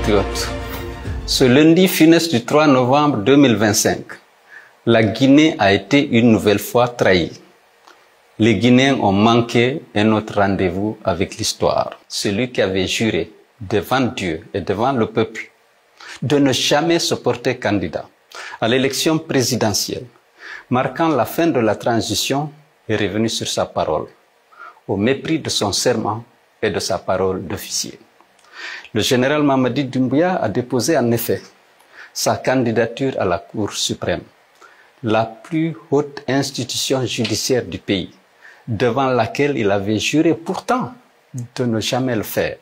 compatriotes, ce lundi funeste du 3 novembre 2025, la Guinée a été une nouvelle fois trahie. Les Guinéens ont manqué un autre rendez-vous avec l'histoire. Celui qui avait juré devant Dieu et devant le peuple de ne jamais se porter candidat à l'élection présidentielle, marquant la fin de la transition, est revenu sur sa parole, au mépris de son serment et de sa parole d'officier. Le général Mamadi Doumbouya a déposé en effet sa candidature à la Cour suprême, la plus haute institution judiciaire du pays, devant laquelle il avait juré pourtant de ne jamais le faire,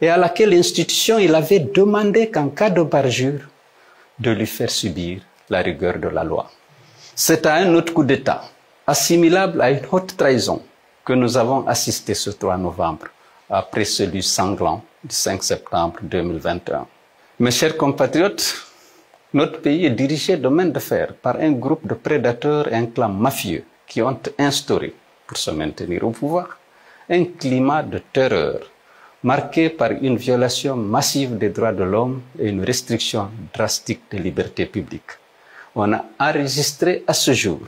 et à laquelle institution il avait demandé qu'en cas de parjure, de lui faire subir la rigueur de la loi. C'est à un autre coup d'État, assimilable à une haute trahison, que nous avons assisté ce 3 novembre, après celui sanglant du 5 septembre 2021. Mes chers compatriotes, notre pays est dirigé de main de fer par un groupe de prédateurs et un clan mafieux qui ont instauré, pour se maintenir au pouvoir, un climat de terreur marqué par une violation massive des droits de l'homme et une restriction drastique des libertés publiques. On a enregistré à ce jour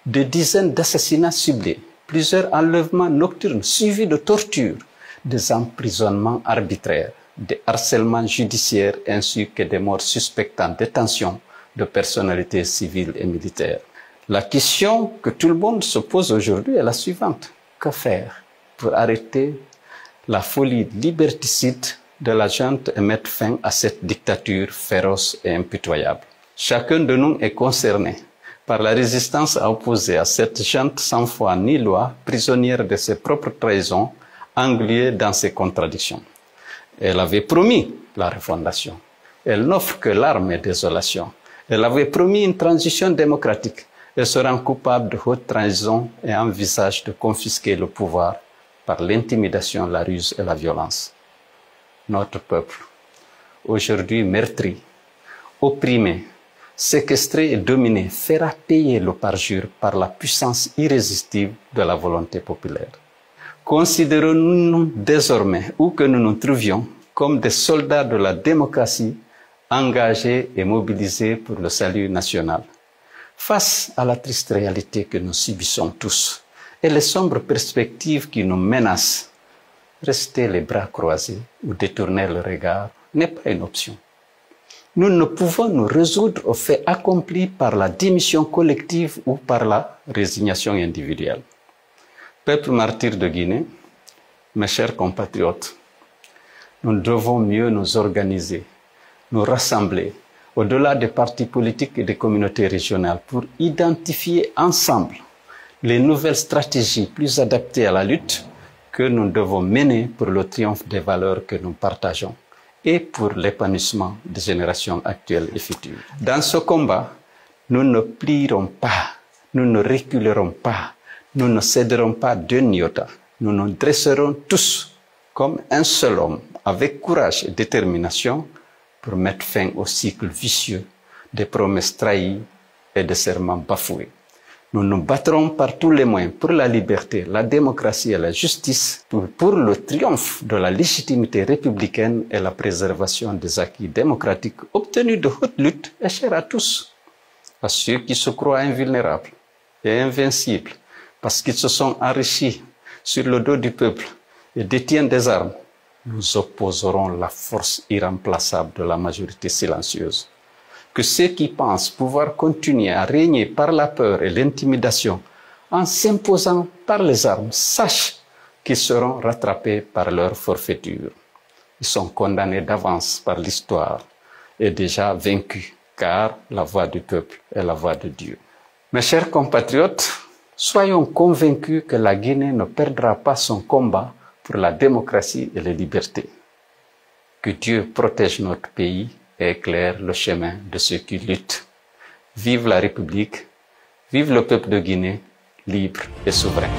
des dizaines d'assassinats ciblés, plusieurs enlèvements nocturnes suivis de tortures, des emprisonnements arbitraires, des harcèlements judiciaires ainsi que des morts suspectes en détention de personnalités civiles et militaires. La question que tout le monde se pose aujourd'hui est la suivante. Que faire pour arrêter la folie liberticide de la junte et mettre fin à cette dictature féroce et impitoyable? Chacun de nous est concerné par la résistance à opposer à cette junte sans foi ni loi, prisonnière de ses propres trahisons, engluée dans ses contradictions. Elle avait promis la refondation. Elle n'offre que larmes et désolation. Elle avait promis une transition démocratique. Elle se rend coupable de haute trahison et envisage de confisquer le pouvoir par l'intimidation, la ruse et la violence. Notre peuple, aujourd'hui meurtri, opprimé, séquestré et dominé, fera payer le parjure par la puissance irrésistible de la volonté populaire. Considérons-nous désormais, où que nous nous trouvions, comme des soldats de la démocratie engagés et mobilisés pour le salut national. Face à la triste réalité que nous subissons tous et les sombres perspectives qui nous menacent, rester les bras croisés ou détourner le regard n'est pas une option. Nous ne pouvons nous résoudre aux faits accomplis par la démission collective ou par la résignation individuelle. Peuple martyr de Guinée, mes chers compatriotes, nous devons mieux nous organiser, nous rassembler au-delà des partis politiques et des communautés régionales pour identifier ensemble les nouvelles stratégies plus adaptées à la lutte que nous devons mener pour le triomphe des valeurs que nous partageons et pour l'épanouissement des générations actuelles et futures. Dans ce combat, nous ne plierons pas, nous ne reculerons pas, nous ne céderons pas d'un iota. Nous nous dresserons tous comme un seul homme, avec courage et détermination, pour mettre fin au cycle vicieux des promesses trahies et des serments bafoués. Nous nous battrons par tous les moyens pour la liberté, la démocratie et la justice, pour le triomphe de la légitimité républicaine et la préservation des acquis démocratiques obtenus de haute lutte et chers à tous, à ceux qui se croient invulnérables et invincibles, parce qu'ils se sont enrichis sur le dos du peuple et détiennent des armes. Nous opposerons la force irremplaçable de la majorité silencieuse. Que ceux qui pensent pouvoir continuer à régner par la peur et l'intimidation en s'imposant par les armes sachent qu'ils seront rattrapés par leur forfaiture. Ils sont condamnés d'avance par l'histoire et déjà vaincus, car la voix du peuple est la voix de Dieu. Mes chers compatriotes, soyons convaincus que la Guinée ne perdra pas son combat pour la démocratie et les libertés. Que Dieu protège notre pays et éclaire le chemin de ceux qui luttent. Vive la République, vive le peuple de Guinée, libre et souverain.